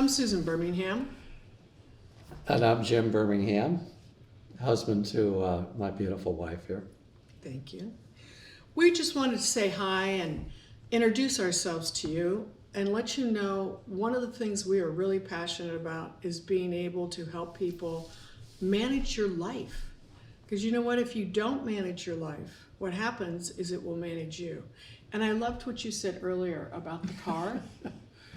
I'm Susan Birmingham. And I'm Jim Birmingham, husband to my beautiful wife here. Thank you. We just wanted to say hi and introduce ourselves to you and let you know one of the things we are really passionate about is being able to help people manage your life. Because you know what? If you don't manage your life, what happens is it will manage you. And I loved what you said earlier about the car.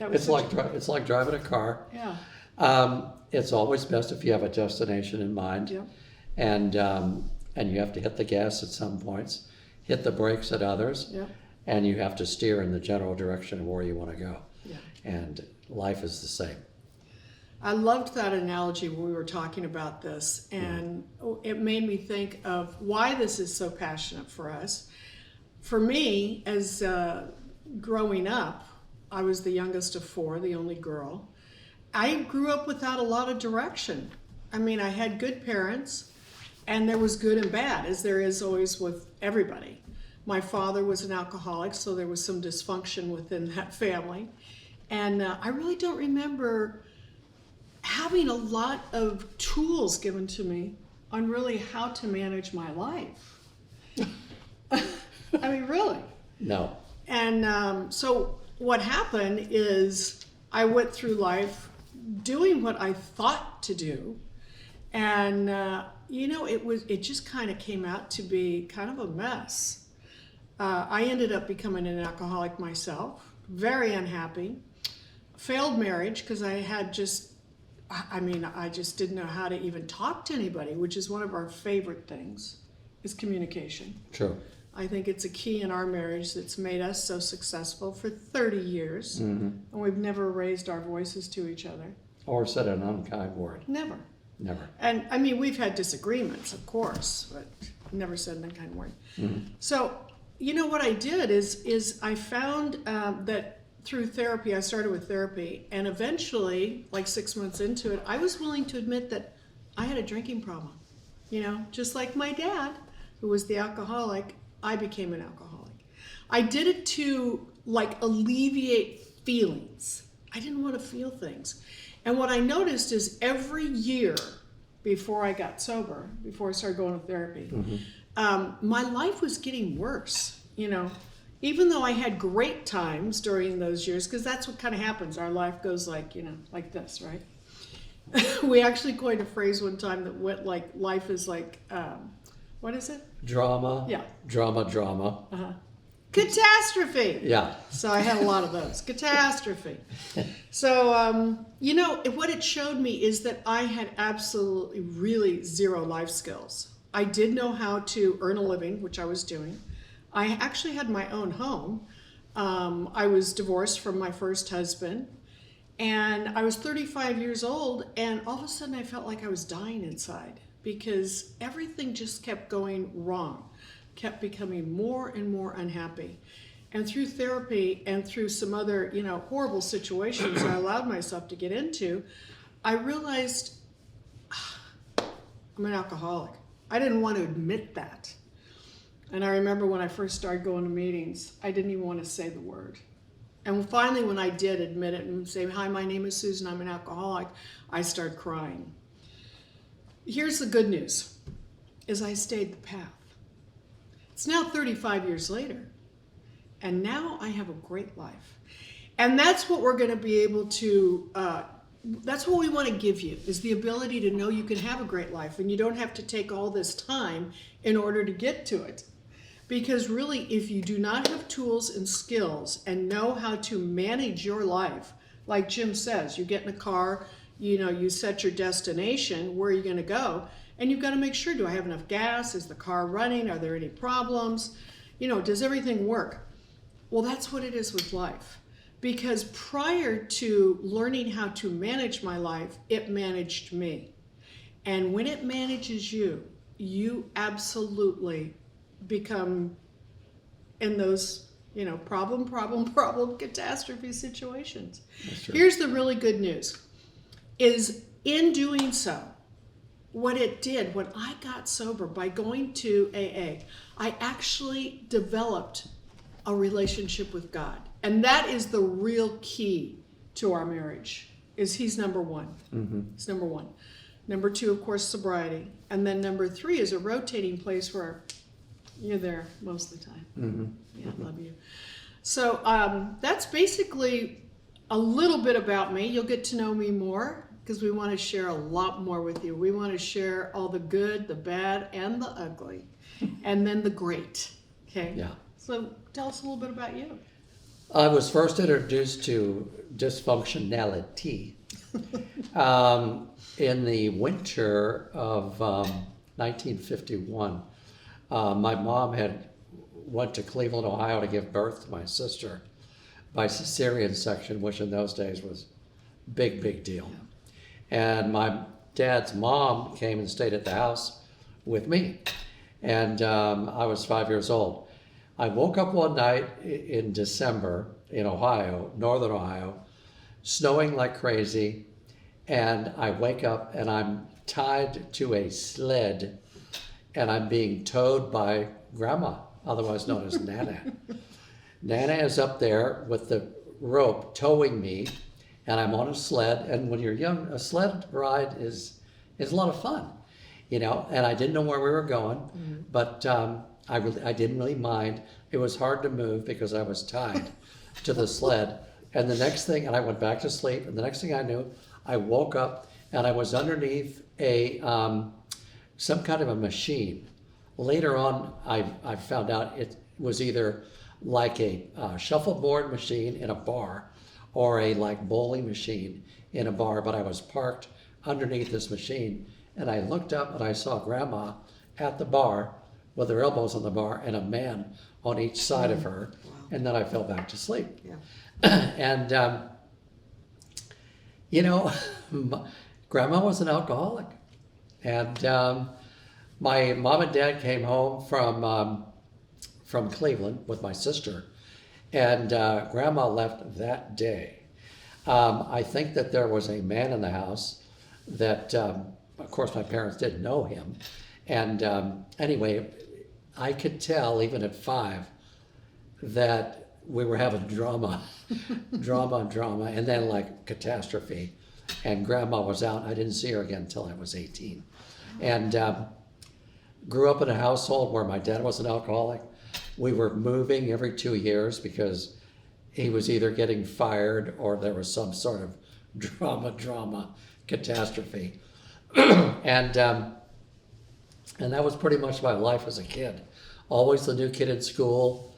That was It's like driving a car. Yeah. It's always best if you have a destination in mind, Yep. and you have to hit the gas at some points, hit the brakes at others, Yep. and you have to steer in the general direction of where you want to go. Yeah. And life is the same. I loved that analogy when we were talking about this, and it made me think of why this is so passionate for us. For me, as growing up, I was the youngest of four, the only girl. I grew up without a lot of direction. I mean, I had good parents, and there was good and bad, as there is always with everybody. My father was an alcoholic, so there was some dysfunction within that family. And I really don't remember having a lot of tools given to me on really how to manage my life. I mean, really. No. And so what happened is I went through life doing what I thought to do. And, it just kind of came out to be kind of a mess. I ended up becoming an alcoholic myself, very unhappy. Failed marriage because I just didn't know how to even talk to anybody, which is one of our favorite things, is communication. True. I think it's a key in our marriage that's made us so successful for 30 years. Mm-hmm. And we've never raised our voices to each other. Or said an unkind word. Never. Never. And I mean, we've had disagreements, of course, but never said an unkind word. Mm-hmm. So, what I did is I found that through therapy, I started with therapy, and eventually, like 6 months into it, I was willing to admit that I had a drinking problem. Just like my dad, who was the alcoholic, I became an alcoholic. I did it to alleviate feelings. I didn't want to feel things. And what I noticed is every year before I got sober, before I started going to therapy, my life was getting worse, Even though I had great times during those years, because that's what kind of happens. Our life goes like this, right? We actually coined a phrase one time that went like, life is like, what is it? Drama. Yeah. Drama. Uh-huh. Catastrophe. Yeah. So I had a lot of those. Catastrophe. So, what it showed me is that I had absolutely, really zero life skills. I did know how to earn a living, which I was doing. I actually had my own home. I was divorced from my first husband, and I was 35 years old, and all of a sudden I felt like I was dying inside because everything just kept going wrong, kept becoming more and more unhappy. And through therapy and through some other, horrible situations I allowed myself to get into, I realized I'm an alcoholic. I didn't want to admit that. And I remember when I first started going to meetings, I didn't even want to say the word. And finally, when I did admit it and say, hi, my name is Susan, I'm an alcoholic, I started crying. Here's the good news, is I stayed the path. It's now 35 years later, and now I have a great life. And that's what we're going to be able to, that's what we want to give you, is the ability to know you can have a great life, and you don't have to take all this time in order to get to it. Because really, if you do not have tools and skills and know how to manage your life, like Jim says, you get in a car, you set your destination, where are you going to go? And you've got to make sure, do I have enough gas? Is the car running? Are there any problems? Does everything work? Well, that's what it is with life. Because prior to learning how to manage my life, it managed me. And when it manages you, you absolutely become in those, problem, catastrophe situations. Here's the really good news, is in doing so, what it did, when I got sober by going to AA, I actually developed a relationship with God. And that is the real key to our marriage. is he's number one. Mm-hmm. It's number one. Number two, of course, sobriety. And then number three is a rotating place where you're there most of the time. Mm-hmm. Yeah, I love you. So that's basically a little bit about me. You'll get to know me more because we want to share a lot more with you. We want to share all the good, the bad, and the ugly, and then the great. Okay? Yeah. So tell us a little bit about you. I was first introduced to dysfunctionality in the winter of 1951. My mom went to Cleveland, Ohio to give birth to my sister by cesarean section, which in those days was big deal. Yeah. And my dad's mom came and stayed at the house with me. And I was 5 years old. I woke up one night in December in Ohio, northern Ohio, snowing like crazy. And I wake up and I'm tied to a sled and I'm being towed by Grandma, otherwise known as Nana. Nana is up there with the rope towing me, and I'm on a sled. And when you're young, a sled ride is a lot of fun, you know. And I didn't know where we were going, but I didn't really mind. It was hard to move because I was tied to the sled. And the next thing, and I went back to sleep. And the next thing I knew, I woke up and I was underneath some kind of a machine. Later on, I found out it was either like a shuffleboard machine in a bar or a like bowling machine in a bar, but I was parked underneath this machine and I looked up and I saw Grandma at the bar with her elbows on the bar and a man on each side of her. Wow. And then I fell back to sleep. Yeah. And, you know, Grandma was an alcoholic. And my mom and dad came home from Cleveland with my sister, and Grandma left that day. I think that there was a man in the house that, of course, my parents didn't know him. And anyway, I could tell, even at 5, that we were having drama, and then like catastrophe. And Grandma was out. I didn't see her again until I was 18. And grew up in a household where my dad was an alcoholic. We were moving every 2 years because he was either getting fired or there was some sort of drama catastrophe. And that was pretty much my life as a kid. Always the new kid in school,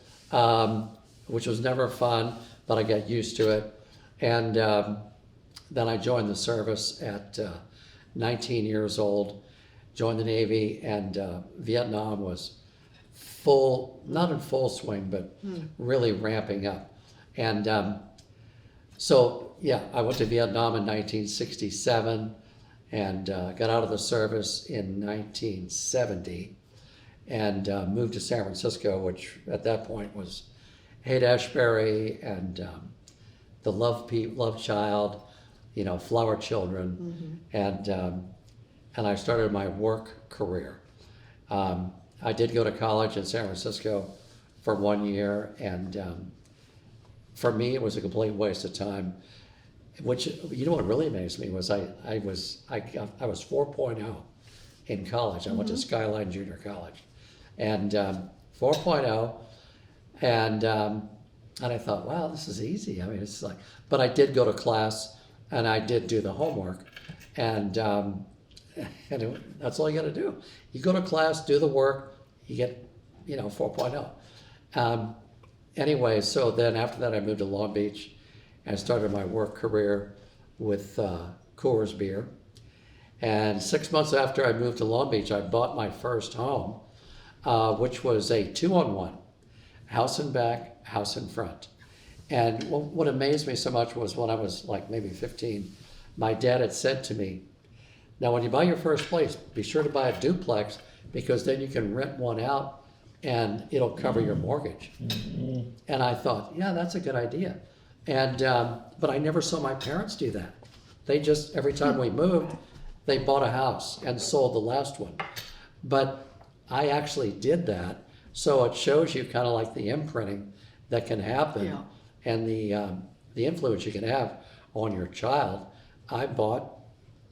which was never fun, but I got used to it. And then I joined the service at 19 years old, joined the Navy, and Vietnam was not in full swing, but really ramping up. And so, yeah, I went to Vietnam in 1967 and got out of the service in 1970 and moved to San Francisco, which at that point was Haight-Ashbury and the Love Child, you know, Flower Children, and I started my work career. I did go to college in San Francisco for 1 year, and for me it was a complete waste of time. Which, you know, what really amazed me was I was 4.0 in college. I went to Skyline Junior College, and 4.0, and I thought, wow, this is easy. I mean, it's like, but I did go to class and I did do the homework, and that's all you got to do. You go to class, do the work, you get, you know, 4.0. Anyway, so then after that I moved to Long Beach and started my work career with Coors Beer. And 6 months after I moved to Long Beach, I bought my first home, which was a 2-on-1, house in back, house in front. And what amazed me so much was when I was like maybe 15, my dad had said to me, now when you buy your first place, be sure to buy a duplex because then you can rent one out and it'll cover your mortgage. And I thought, yeah, that's a good idea. And but I never saw my parents do that. They just, every time we moved, they bought a house and sold the last one. But I actually did that, so it shows you kind of like the imprinting that can happen, and the influence you can have on your child I bought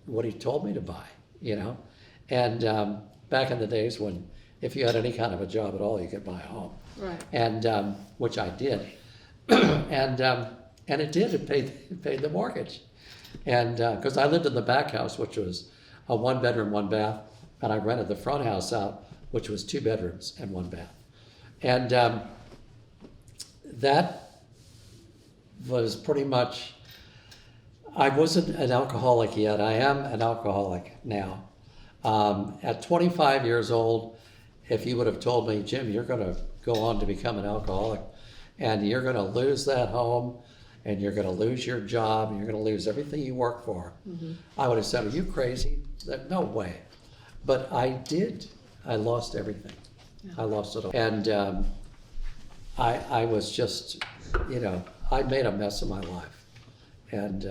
what he told me to buy, you know. And back in the days when if you had any kind of a job at all, you could buy a home. Right. And which I did. And it did, it paid the mortgage. And because I lived in the back house, which was a 1 bedroom, 1 bath, and I rented the front house out, which was 2 bedrooms and 1 bath. And that was pretty much, I wasn't an alcoholic yet. I am an alcoholic now. At 25 years old, if you would have told me, Jim, you're going to go on to become an alcoholic and you're going to lose that home and you're going to lose your job and you're going to lose everything you work for, I would have said, are you crazy? No way. But I did. I lost everything. Yeah. I lost it all. And I was just, you know, I made a mess of my life. And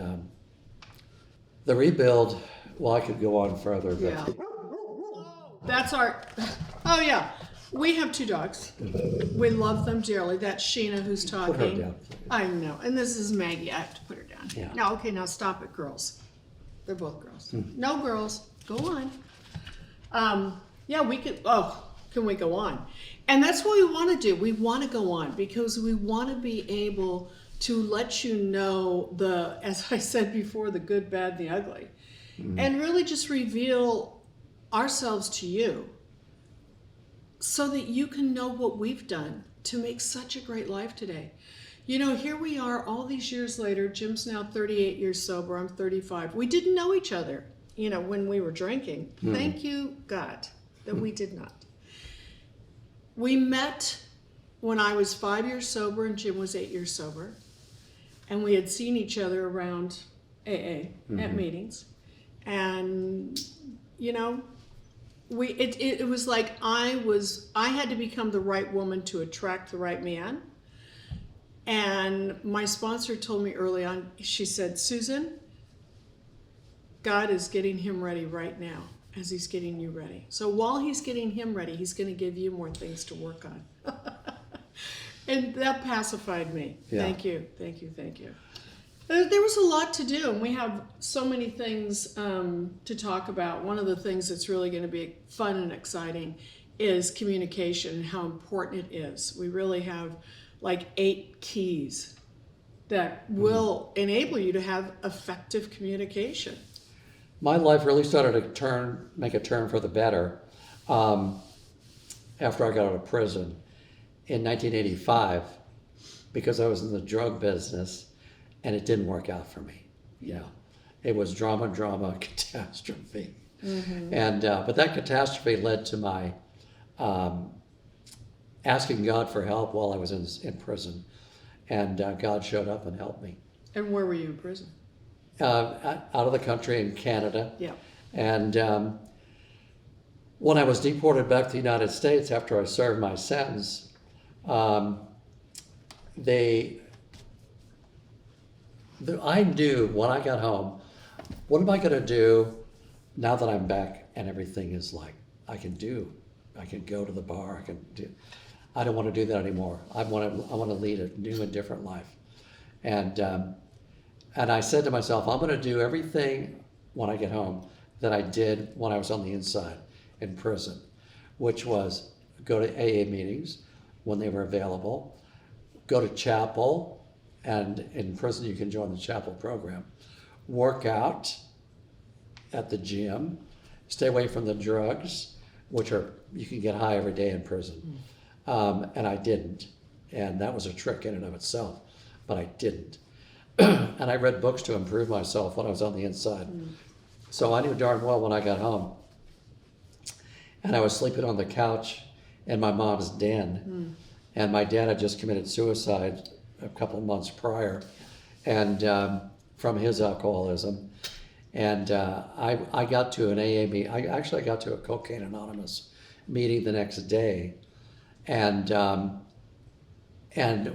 the rebuild, well, I could go on further. But Yeah. That's our, oh yeah. We have 2 dogs. We love them dearly. That's Sheena who's talking. Put her down, please. I know. And this is Maggie. I have to put her down. Yeah. No, okay, now stop it, girls. They're both girls. No girls. Go on. Yeah, we could, can we go on? And that's what we want to do. We want to go on because we want to be able to let you know the, as I said before, the good, bad, the ugly. And really just reveal ourselves to you so that you can know what we've done to make such a great life today. You know, here we are all these years later. Jim's now 38 years sober. I'm 35. We didn't know each other, you know, when we were drinking. Thank you, God, that we did not. We met when I was 5 years sober and Jim was 8 years sober. And we had seen each other around AA at meetings. And, you know, it was like I had to become the right woman to attract the right man. And my sponsor told me early on, she said, Susan, God is getting him ready right now as he's getting you ready. So while he's getting him ready, he's going to give you more things to work on. And that pacified me. Yeah. Thank you. There was a lot to do, and we have so many things to talk about. One of the things that's really going to be fun and exciting is communication and how important it is. We really have like 8 keys that will enable you to have effective communication. my life really started to make a turn for the better after I got out of prison in 1985 because I was in the drug business and it didn't work out for me. You know, it was drama, catastrophe. Mm-hmm. And but that catastrophe led to my asking God for help while I was in prison, and God showed up and helped me. And where were you in prison? Out of the country in Canada. Yeah. And when I was deported back to the United States after I served my sentence, I knew when I got home, what am I going to do now that I'm back and everything is like I can go to the bar, I don't want to do that anymore. I want to lead a new and different life. And I said to myself, I'm going to do everything when I get home that I did when I was on the inside in prison, which was go to AA meetings when they were available, go to chapel, and in prison you can join the chapel program, work out at the gym, stay away from the drugs, which you can get high every day in prison. And I didn't. And that was a trick in and of itself, but I didn't. And I read books to improve myself when I was on the inside. So I knew darn well when I got home and I was sleeping on the couch in my mom's den, and my dad had just committed suicide a couple of months prior, and from his alcoholism. And I got to an AA meeting. I got to a Cocaine Anonymous meeting the next day, and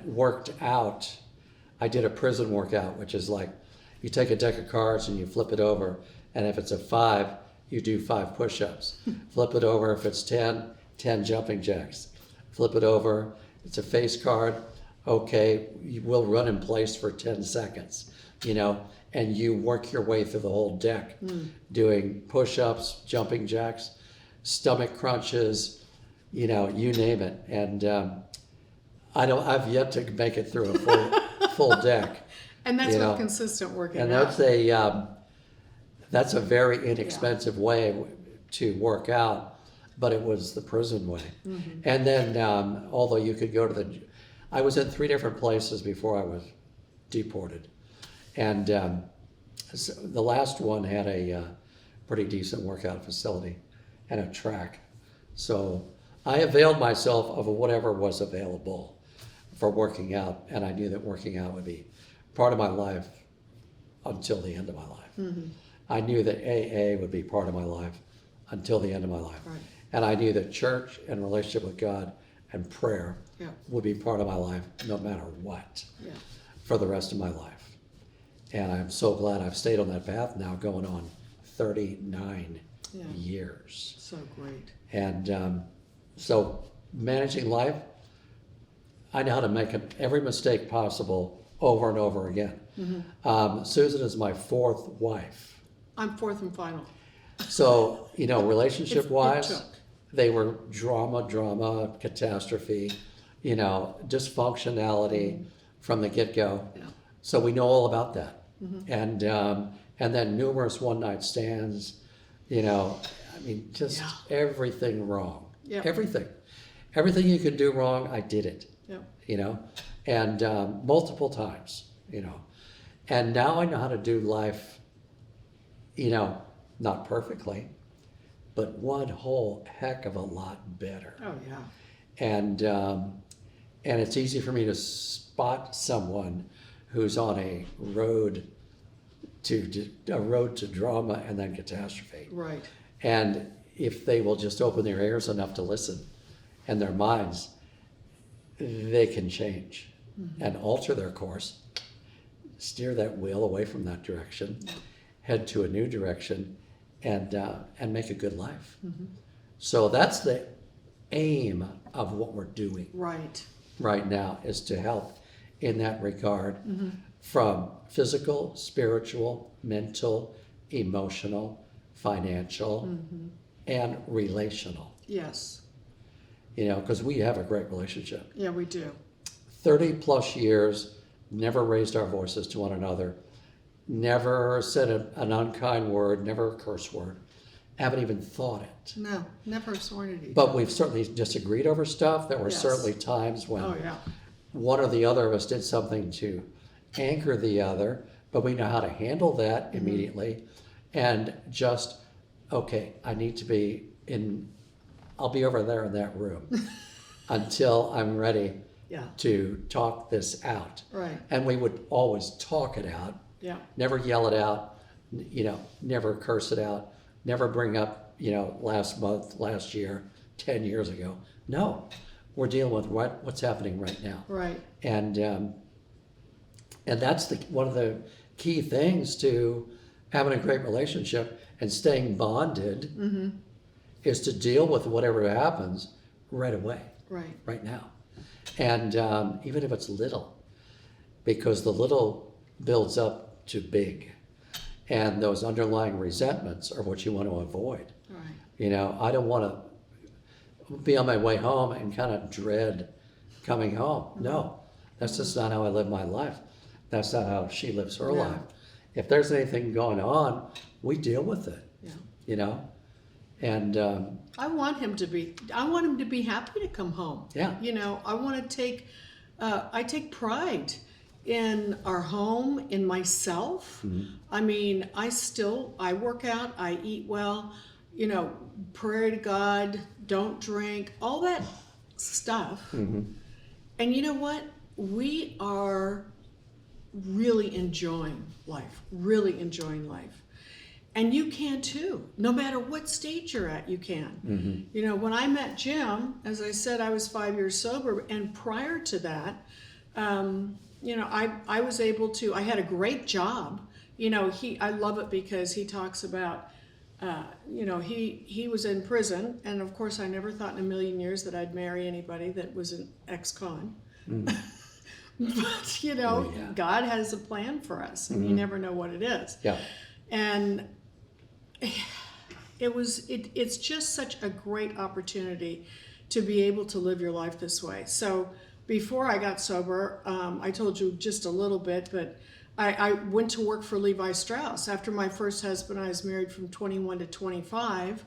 worked out. I did a prison workout, which is like you take a deck of cards and you flip it over, and if it's a 5, you do 5 push-ups. Flip it over, if it's 10 jumping jacks. Flip it over, it's a face card. Okay, you will run in place for 10 seconds, you know, and you work your way through the whole deck, doing push-ups, jumping jacks, stomach crunches, you name it. And I've yet to make it through a full deck. And that's what consistent working And out. that's a very inexpensive way to work out, but it was the prison way. And then, although you could go to I was in 3 different places before I was deported. And so the last one had a pretty decent workout facility and a track. So I availed myself of whatever was available for working out, and I knew that working out would be part of my life until the end of my life. I knew that AA would be part of my life until the end of my life. Right. And I knew that church and relationship with God and prayer would be part of my life no matter what for the rest of my life. And I'm so glad I've stayed on that path now, going on 39 years. So great. And so managing life, I know how to make every mistake possible over and over again. Susan is my 4th wife. I'm 4th and final. So, relationship-wise, It took. they were drama, catastrophe, dysfunctionality from the get-go. Yeah. So we know all about that. And then numerous one-night stands, just everything wrong. Yep. Everything you could do wrong, I did it. Yep. And multiple times, And now I know how to do life, not perfectly, but one whole heck of a lot better. Oh yeah. And it's easy for me to spot someone who's on a road to drama and then catastrophe. Right. And if they will just open their ears enough to listen and their minds, they can change and alter their course, steer that wheel away from that direction, head to a new direction, and make a good life. So that's the aim of what we're doing right now, is to help in that regard, from physical, spiritual, mental, emotional, financial, and relational. Yes. Because we have a great relationship. Yeah, we do. 30 plus years, never raised our voices to one another, never said an unkind word, never a curse word, haven't even thought it. No, never sworn at each other. But we've certainly disagreed over stuff. There were Yes. certainly times when Oh yeah. one or the other of us did something to anchor the other, but we know how to handle that immediately and just, okay, I need to be I'll be over there in that room until I'm ready to talk this out. Right. And we would always talk it out, Yeah. never yell it out, never curse it out, never bring up, last month, last year, 10 years ago. No, we're dealing with what's happening right now. Right. And that's one of the key things to having a great relationship and staying bonded is to deal with whatever happens right away, right now. And even if it's little, because the little builds up to big. And those underlying resentments are what you want to avoid. Right. I don't want to be on my way home and kind of dread coming home. No, that's just not how I live my life. That's not how she lives her life. If there's anything going on, we deal with it. Yeah. And I want him to be happy to come home. Yeah. I want to I take pride in our home, in myself. I mean, I work out, I eat well, pray to God, don't drink, all that stuff. And you know what? We are really enjoying life. And you can too. No matter what stage you're at, you can. When I met Jim, as I said, I was 5 years sober. And prior to that, I was able to, I had a great job. I love it because he talks about, he was in prison. And of course, I never thought in a million years that I'd marry anybody that was an ex-con. But, Oh, yeah. God has a plan for us, and you never know what it is. Yeah. And it's just such a great opportunity to be able to live your life this way. So before I got sober, I told you just a little bit, but I went to work for Levi Strauss. After my first husband, I was married from 21 to 25.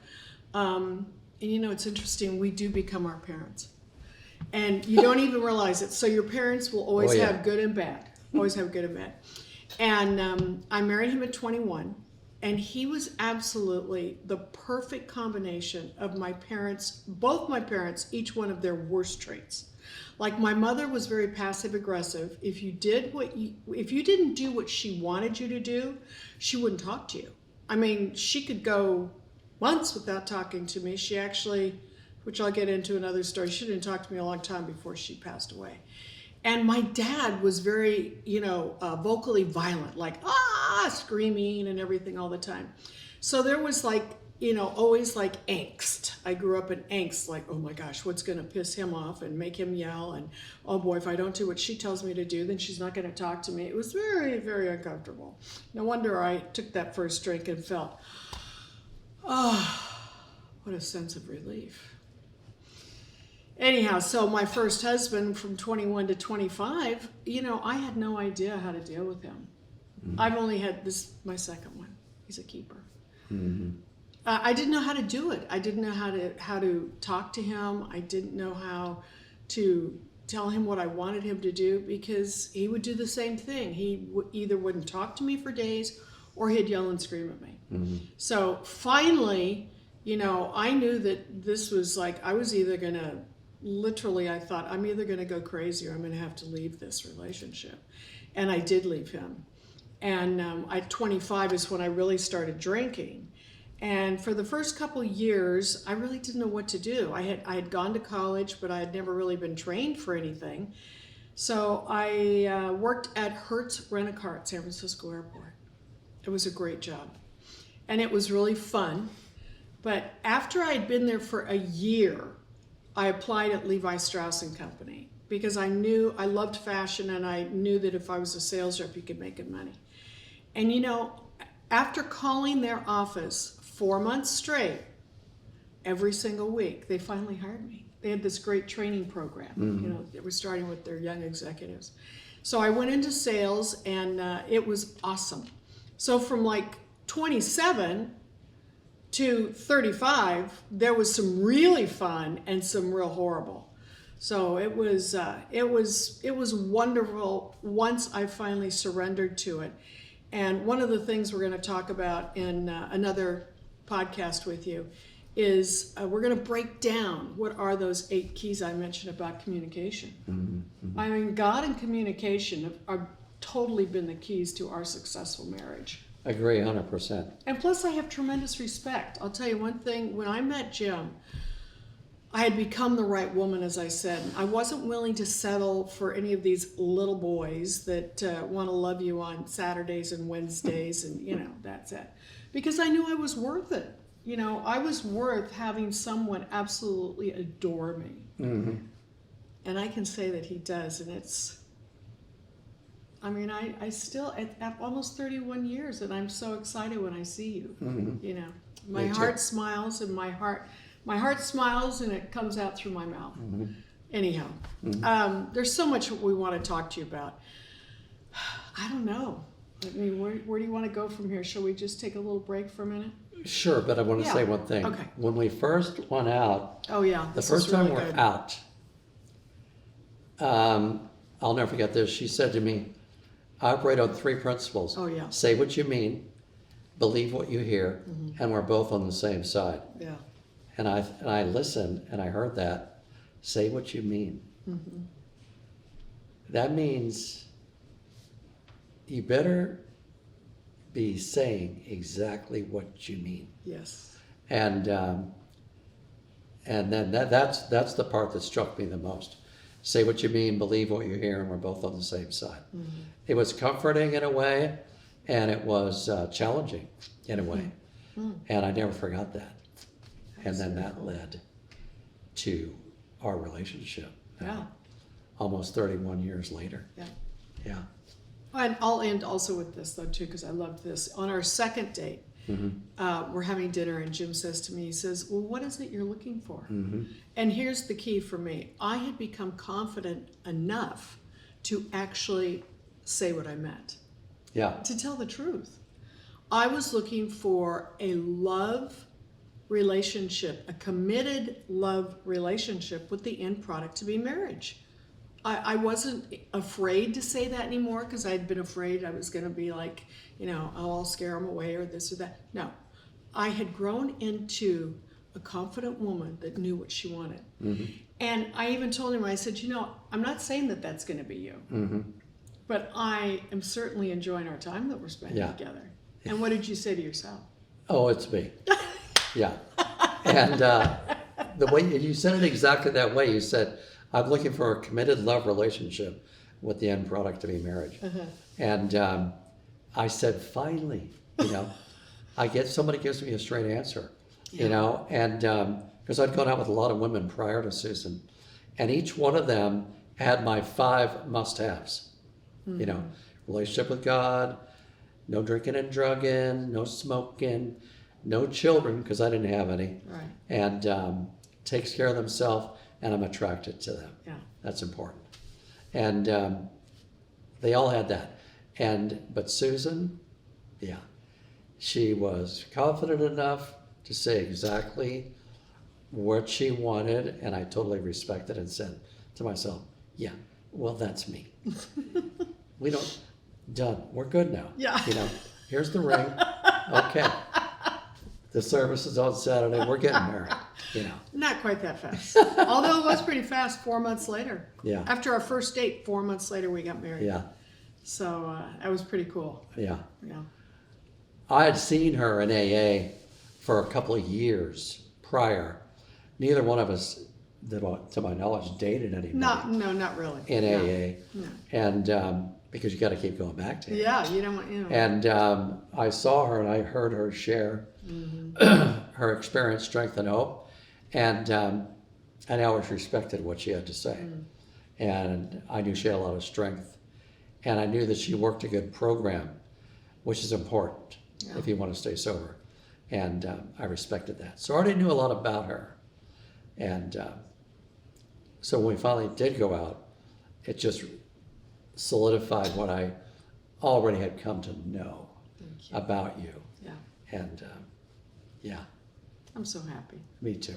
And it's interesting, we do become our parents. And you don't even realize it. So your parents will always have good and bad. Always have good and bad. And I married him at 21. And he was absolutely the perfect combination of my parents, both my parents, each one of their worst traits. Like my mother was very passive aggressive. If you didn't do what she wanted you to do, she wouldn't talk to you. I mean, she could go months without talking to me. She actually, which I'll get into another story, she didn't talk to me a long time before she passed away. And my dad was very, vocally violent, like, screaming and everything all the time. So there was always like angst. I grew up in angst, like, oh my gosh, what's going to piss him off and make him yell? And oh boy, if I don't do what she tells me to do, then she's not going to talk to me. It was very, very uncomfortable. No wonder I took that first drink and felt, what a sense of relief. Anyhow, so my first husband from 21 to 25, I had no idea how to deal with him. Mm-hmm. I've only had my second one. He's a keeper. Mm-hmm. I didn't know how to do it. I didn't know how to talk to him. I didn't know how to tell him what I wanted him to do, because he would do the same thing. He either wouldn't talk to me for days or he'd yell and scream at me. Mm-hmm. So finally, I knew that this was like, I was either going to, literally, I thought, I'm either going to go crazy or I'm going to have to leave this relationship. And I did leave him. And at 25 is when I really started drinking. And for the first couple years, I really didn't know what to do. I had gone to college, but I had never really been trained for anything. So I worked at Hertz Rent-A-Car at San Francisco Airport. It was a great job. And it was really fun. But after I had been there for a year, I applied at Levi Strauss & Company because I knew I loved fashion, and I knew that if I was a sales rep, you could make good money. And after calling their office 4 months straight, every single week, they finally hired me. They had this great training program. Mm-hmm. They were starting with their young executives. So I went into sales, and it was awesome. So from like 27 to 35, there was some really fun and some real horrible. So it was wonderful once I finally surrendered to it. And one of the things we're going to talk about in another podcast with you is we're going to break down what are those 8 keys I mentioned about communication. Mm-hmm. I mean, God and communication have totally been the keys to our successful marriage. I agree 100%. And plus, I have tremendous respect. I'll tell you one thing. When I met Jim, I had become the right woman, as I said. I wasn't willing to settle for any of these little boys that want to love you on Saturdays and Wednesdays, and, that's it. Because I knew I was worth it. I was worth having someone absolutely adore me. Mm-hmm. And I can say that he does, and it's... I still, at almost 31 years, and I'm so excited when I see you. Mm-hmm. My heart smiles, and my heart smiles, and it comes out through my mouth. Mm-hmm. Anyhow, mm-hmm. There's so much we want to talk to you about. I don't know. Where do you want to go from here? Shall we just take a little break for a minute? Sure, but I want to say one thing. Okay. When we first went out, the first time really we're out, I'll never forget this. She said to me, I operate on 3 principles. Oh, yeah. Say what you mean, believe what you hear, mm-hmm. and we're both on the same side. Yeah. And I listened, and I heard that. Say what you mean. Mm-hmm. That means you better be saying exactly what you mean. Yes. And then that's the part that struck me the most. Say what you mean, believe what you hear, and we're both on the same side. Mm-hmm. It was comforting in a way, and it was challenging in a way. Mm-hmm. And I never forgot that. And then that led to our relationship. Yeah. almost 31 years later. Yeah. Yeah. And I'll end also with this though too, because I loved this. On our second date, we're having dinner, and Jim says to me, he says, well, what is it you're looking for? And here's the key for me. I had become confident enough to actually say what I meant, Yeah. to tell the truth. I was looking for a love relationship, a committed love relationship with the end product to be marriage. I wasn't afraid to say that anymore, because I'd been afraid I was going to be like, you know, oh, I'll scare him away or this or that. No, I had grown into a confident woman that knew what she wanted. And I even told him, I said, you know, I'm not saying that that's going to be you, but I am certainly enjoying our time that we're spending together. And what did you say to yourself? Oh, it's me. Yeah. And the way you said it exactly that way, you said, I'm looking for a committed love relationship with the end product to be marriage. And I said, finally, you know, somebody gives me a straight answer, you know, and because I'd gone out with a lot of women prior to Susan, and each one of them had my 5 must-haves, you know, relationship with God, no drinking and drugging, no smoking, no children, because I didn't have any, Right. and takes care of themselves, and I'm attracted to them. Yeah. That's important. And they all had that. But Susan, yeah, she was confident enough to say exactly what she wanted, and I totally respected and said to myself, yeah, well, that's me. We don't, done, we're good now. Yeah. You know, here's the ring. Okay. The service is on Saturday, we're getting married, you know. Not quite that fast. Although it was pretty fast, 4 months later. Yeah. After our first date, 4 months later, we got married. Yeah. So that was pretty cool. Yeah. Yeah. I had seen her in AA for a couple of years prior. Neither one of us, to my knowledge, dated anybody No, not really. in No. AA. No. And because you got to keep going back to it. Yeah, you don't want, you know. And I saw her and I heard her share her experience, strength, and hope. And I always respected what she had to say. And I knew she had a lot of strength. And I knew that she worked a good program, which is important if you want to stay sober. And I respected that. So I already knew a lot about her. And so when we finally did go out, it just solidified what I already had come to know about you. Yeah. And yeah, I'm so happy. me too.